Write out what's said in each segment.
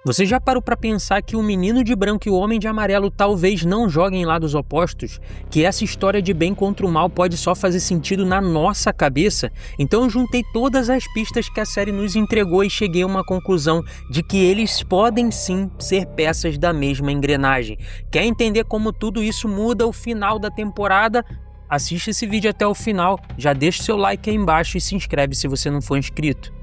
Você já parou para pensar que o menino de branco e o homem de amarelo talvez não joguem em lados opostos? Que essa história de bem contra o mal pode só fazer sentido na nossa cabeça? Então eu juntei todas as pistas que a série nos entregou e cheguei a uma conclusão de que eles podem sim ser peças da mesma engrenagem. Quer entender como tudo isso muda o final da temporada? Assiste esse vídeo até o final, já deixa o seu like aí embaixo e se inscreve se você não for inscrito.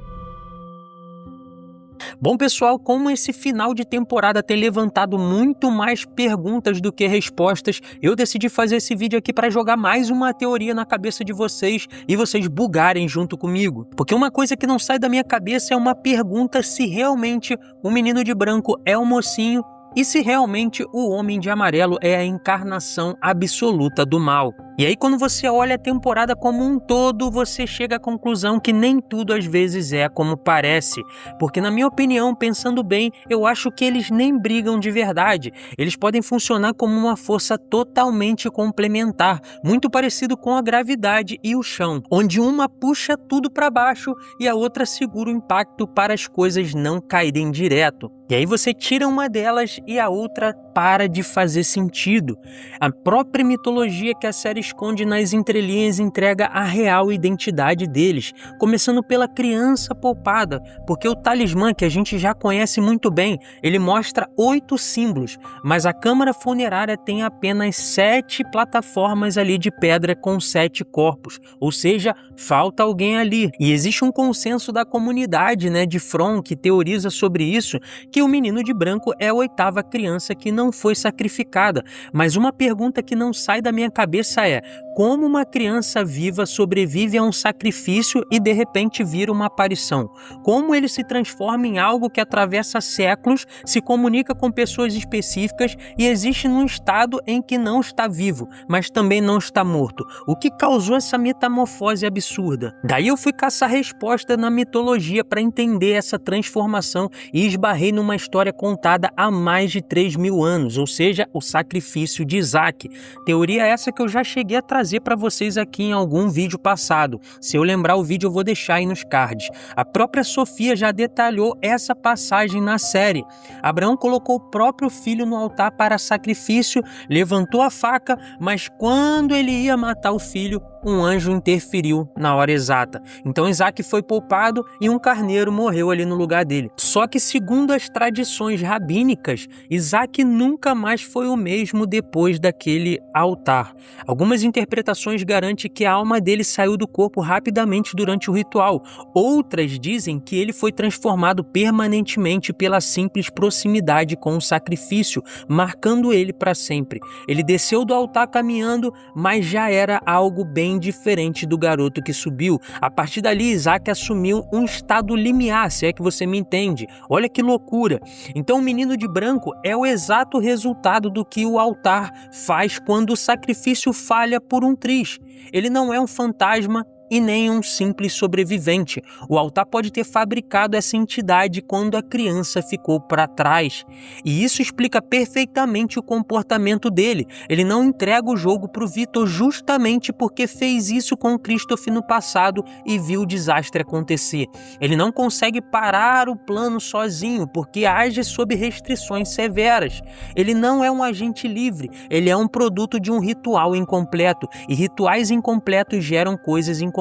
Bom, pessoal, como esse final de temporada tem levantado muito mais perguntas do que respostas, eu decidi fazer esse vídeo aqui para jogar mais uma teoria na cabeça de vocês e vocês bugarem junto comigo. Porque uma coisa que não sai da minha cabeça é uma pergunta se realmente o menino de branco é o mocinho e se realmente o homem de amarelo é a encarnação absoluta do mal. E aí, quando você olha a temporada como um todo, você chega à conclusão que nem tudo às vezes é como parece. Porque, na minha opinião, pensando bem, eu acho que eles nem brigam de verdade. Eles podem funcionar como uma força totalmente complementar, muito parecido com a gravidade e o chão, onde uma puxa tudo para baixo e a outra segura o impacto para as coisas não caírem direto. E aí você tira uma delas e a outra para de fazer sentido. A própria mitologia que a série esconde nas entrelinhas entrega a real identidade deles, começando pela criança poupada, porque o talismã, que a gente já conhece muito bem, ele mostra 8 símbolos, mas a câmara funerária tem apenas 7 plataformas ali de pedra com 7 corpos, ou seja, falta alguém ali. E existe um consenso da comunidade, de From, que teoriza sobre isso, que o menino de branco é a 8ª criança que não foi sacrificada. Mas uma pergunta que não sai da minha cabeça é: como uma criança viva sobrevive a um sacrifício e de repente vira uma aparição? Como ele se transforma em algo que atravessa séculos, se comunica com pessoas específicas e existe num estado em que não está vivo, mas também não está morto? O que causou essa metamorfose absurda? Daí eu fui caçar resposta na mitologia para entender essa transformação e esbarrei numa história contada há mais de 3.000 anos, ou seja, o sacrifício de Isaac. Teoria essa que eu já cheguei a trazer para vocês aqui em algum vídeo passado. Se eu lembrar o vídeo eu vou deixar aí nos cards. A própria Sofia já detalhou essa passagem na série. Abraão colocou o próprio filho no altar para sacrifício, levantou a faca, mas quando ele ia matar o filho, um anjo interferiu na hora exata. Então Isaac foi poupado e um carneiro morreu ali no lugar dele. Só que, segundo as tradições rabínicas, Isaac nunca mais foi o mesmo depois daquele altar. Algumas interpretações garantem que a alma dele saiu do corpo rapidamente durante o ritual. Outras dizem que ele foi transformado permanentemente pela simples proximidade com o sacrifício, marcando ele para sempre. Ele desceu do altar caminhando, mas já era algo bem diferente do garoto que subiu. A partir dali, Isaac assumiu um estado limiar, se é que você me entende. Olha que loucura! Então o menino de branco é o exato resultado do que o altar faz quando o sacrifício falha por um triz. Ele não é um fantasma e nem um simples sobrevivente. O altar pode ter fabricado essa entidade quando a criança ficou para trás. E isso explica perfeitamente o comportamento dele. Ele não entrega o jogo para o Victor justamente porque fez isso com o Christoph no passado e viu o desastre acontecer. Ele não consegue parar o plano sozinho porque age sob restrições severas. Ele não é um agente livre, ele é um produto de um ritual incompleto. E rituais incompletos geram coisas incompletas.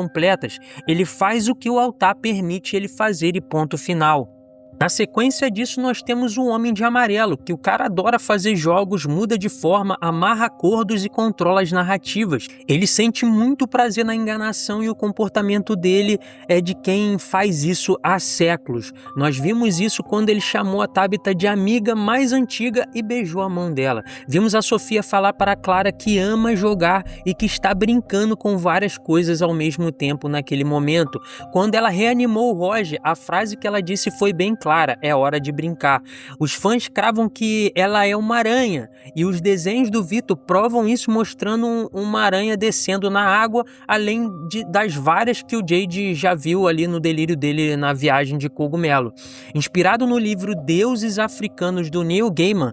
Ele faz o que o altar permite ele fazer e ponto final. Na sequência disso, nós temos o Homem de Amarelo, que o cara adora fazer jogos, muda de forma, amarra acordos e controla as narrativas. Ele sente muito prazer na enganação e o comportamento dele é de quem faz isso há séculos. Nós vimos isso quando ele chamou a Tabitha de amiga mais antiga e beijou a mão dela. Vimos a Sofia falar para a Clara que ama jogar e que está brincando com várias coisas ao mesmo tempo naquele momento. Quando ela reanimou o Roger, a frase que ela disse foi bem clara: é hora de brincar. Os fãs cravam que ela é uma aranha e os desenhos do Victor provam isso, mostrando uma aranha descendo na água, além das várias que o Jade já viu ali no delírio dele na viagem de cogumelo. Inspirado no livro Deuses Africanos do Neil Gaiman,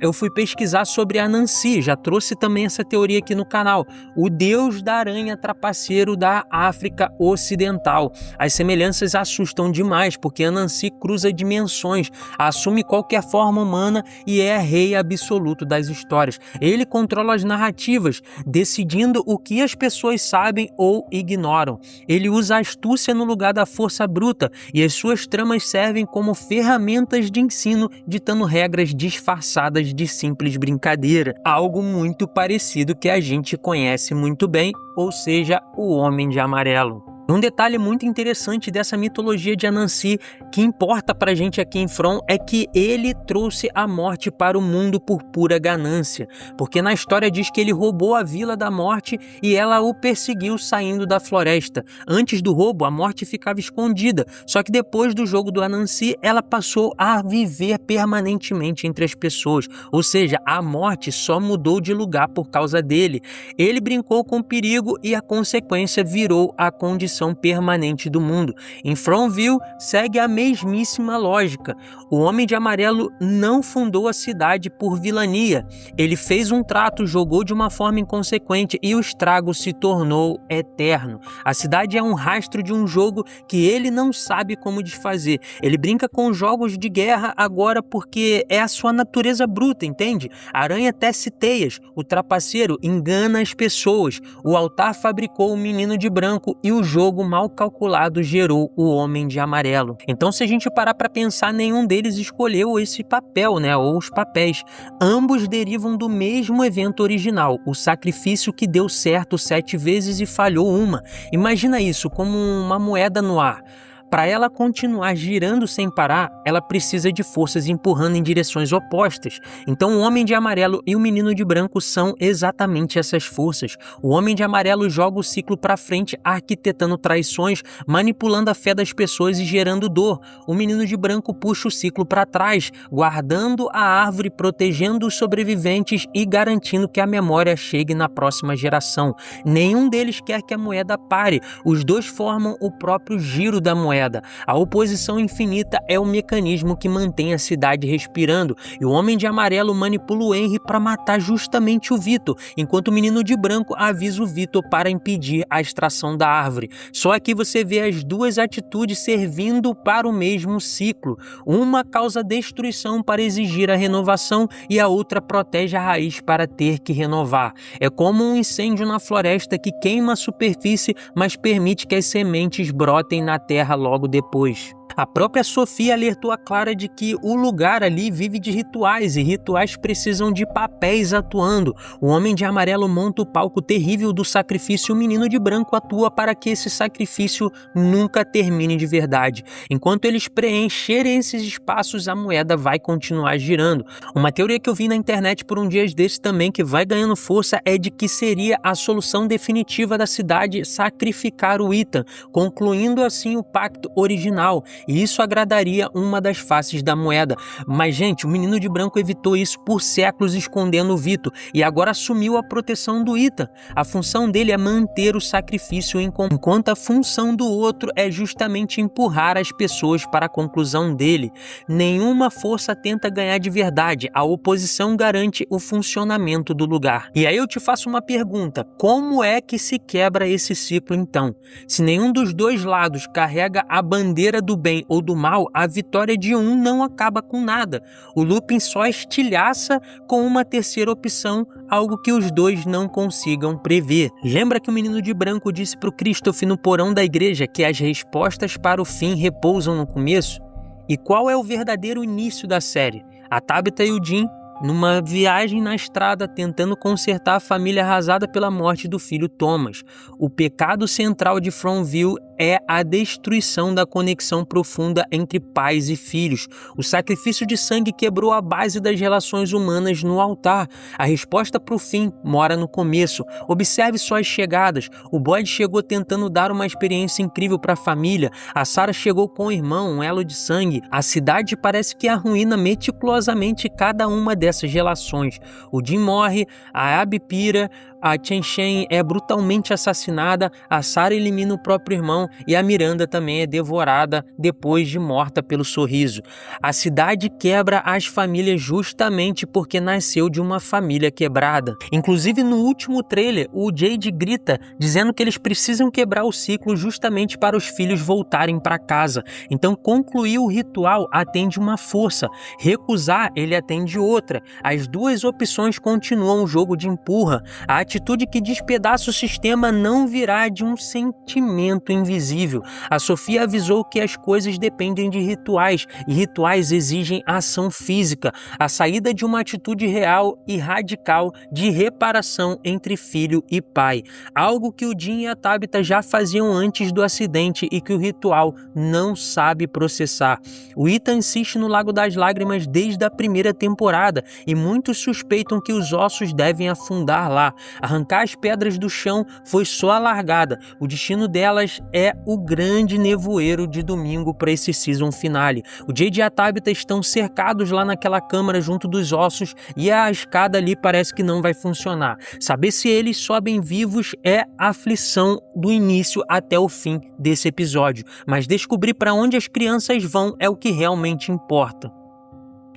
eu fui pesquisar sobre Anansi, já trouxe também essa teoria aqui no canal, o deus da aranha trapaceiro da África Ocidental. As semelhanças assustam demais, porque Anansi cruza cruza dimensões, assume qualquer forma humana e é rei absoluto das histórias. Ele controla as narrativas, decidindo o que as pessoas sabem ou ignoram. Ele usa a astúcia no lugar da força bruta e as suas tramas servem como ferramentas de ensino, ditando regras disfarçadas de simples brincadeira. Algo muito parecido que a gente conhece muito bem, ou seja, o Homem de Amarelo. Um detalhe muito interessante dessa mitologia de Anansi, que importa pra gente aqui em From, é que ele trouxe a morte para o mundo por pura ganância, porque na história diz que ele roubou a Vila da Morte e ela o perseguiu saindo da floresta. Antes do roubo, a morte ficava escondida, só que depois do jogo do Anansi, ela passou a viver permanentemente entre as pessoas, ou seja, a morte só mudou de lugar por causa dele. Ele brincou com o perigo e a consequência virou a condição permanente do mundo. Em Fromville segue a mesmíssima lógica. O Homem de Amarelo não fundou a cidade por vilania. Ele fez um trato, jogou de uma forma inconsequente e o estrago se tornou eterno. A cidade é um rastro de um jogo que ele não sabe como desfazer. Ele brinca com jogos de guerra agora porque é a sua natureza bruta, entende? A aranha tece teias, o trapaceiro engana as pessoas, o altar fabricou o menino de branco e o jogo mal calculado gerou o Homem de Amarelo. Então, se a gente parar para pensar, nenhum deles escolheu esse papel, né, ou os papéis. Ambos derivam do mesmo evento original, o sacrifício que deu certo 7 vezes e falhou uma. Imagina isso como uma moeda no ar. Para ela continuar girando sem parar, ela precisa de forças empurrando em direções opostas. Então o Homem de Amarelo e o Menino de Branco são exatamente essas forças. O Homem de Amarelo joga o ciclo para frente, arquitetando traições, manipulando a fé das pessoas e gerando dor. O Menino de Branco puxa o ciclo para trás, guardando a árvore, protegendo os sobreviventes e garantindo que a memória chegue na próxima geração. Nenhum deles quer que a moeda pare. Os dois formam o próprio giro da moeda. A oposição infinita é o mecanismo que mantém a cidade respirando, e o Homem de Amarelo manipula o Henry para matar justamente o Vitor, enquanto o Menino de Branco avisa o Vitor para impedir a extração da árvore. Só aqui você vê as duas atitudes servindo para o mesmo ciclo. Uma causa destruição para exigir a renovação e a outra protege a raiz para ter que renovar. É como um incêndio na floresta que queima a superfície, mas permite que as sementes brotem na terra logo depois. A própria Sofia alertou a Clara de que o lugar ali vive de rituais e rituais precisam de papéis atuando. O Homem de Amarelo monta o palco terrível do sacrifício e o Menino de Branco atua para que esse sacrifício nunca termine de verdade. Enquanto eles preencherem esses espaços, a moeda vai continuar girando. Uma teoria que eu vi na internet por um dia desses também, que vai ganhando força, é de que seria a solução definitiva da cidade sacrificar o Ethan, concluindo assim o pacto original. E isso agradaria uma das faces da moeda. Mas, gente, o Menino de Branco evitou isso por séculos escondendo o Vitor e agora assumiu a proteção do Ethan. A função dele é manter o sacrifício enquanto a função do outro é justamente empurrar as pessoas para a conclusão dele. Nenhuma força tenta ganhar de verdade. A oposição garante o funcionamento do lugar. E aí eu te faço uma pergunta. Como é que se quebra esse ciclo então? Se nenhum dos dois lados carrega a bandeira do bem ou do mal, a vitória de um não acaba com nada. O Lupin só estilhaça com uma terceira opção, algo que os dois não consigam prever. Lembra que o Menino de Branco disse para o Christoph no porão da igreja que as respostas para o fim repousam no começo? E qual é o verdadeiro início da série? A Tabitha e o Jim numa viagem na estrada tentando consertar a família arrasada pela morte do filho Thomas. O pecado central de Fromville é a destruição da conexão profunda entre pais e filhos. O sacrifício de sangue quebrou a base das relações humanas no altar. A resposta para o fim mora no começo. Observe só as chegadas. O Boyd chegou tentando dar uma experiência incrível para a família. A Sarah chegou com o irmão, um elo de sangue. A cidade parece que arruína meticulosamente cada uma dessas relações. O Jim morre, a Abby pira, a Chen Shen é brutalmente assassinada, a Sarah elimina o próprio irmão e a Miranda também é devorada depois de morta pelo Sorriso. A cidade quebra as famílias justamente porque nasceu de uma família quebrada. Inclusive no último trailer, o Jade grita dizendo que eles precisam quebrar o ciclo justamente para os filhos voltarem para casa. Então concluir o ritual atende uma força, recusar ele atende outra. As duas opções continuam o jogo de empurra. A atitude que despedaça o sistema não virá de um sentimento invisível. A Sofia avisou que as coisas dependem de rituais, e rituais exigem ação física, a saída de uma atitude real e radical de reparação entre filho e pai, algo que o Jin e a Tabitha já faziam antes do acidente e que o ritual não sabe processar. O Ethan insiste no Lago das Lágrimas desde a primeira temporada, e muitos suspeitam que os ossos devem afundar lá. Arrancar as pedras do chão foi só a largada. O destino delas é o grande nevoeiro de domingo para esse season finale. O Jade e a Tabitha estão cercados lá naquela câmara junto dos ossos e a escada ali parece que não vai funcionar. Saber se eles sobem vivos é a aflição do início até o fim desse episódio, mas descobrir para onde as crianças vão é o que realmente importa.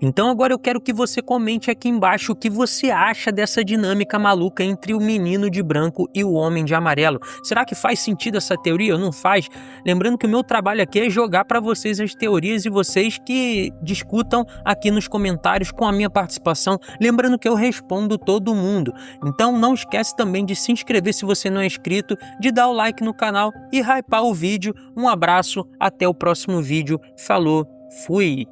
Então agora eu quero que você comente aqui embaixo o que você acha dessa dinâmica maluca entre o menino de branco e o homem de amarelo. Será que faz sentido essa teoria ou não faz? Lembrando que o meu trabalho aqui é jogar para vocês as teorias e vocês que discutam aqui nos comentários com a minha participação. Lembrando que eu respondo todo mundo. Então não esquece também de se inscrever se você não é inscrito, de dar o like no canal e hypar o vídeo. Um abraço, até o próximo vídeo. Falou, fui!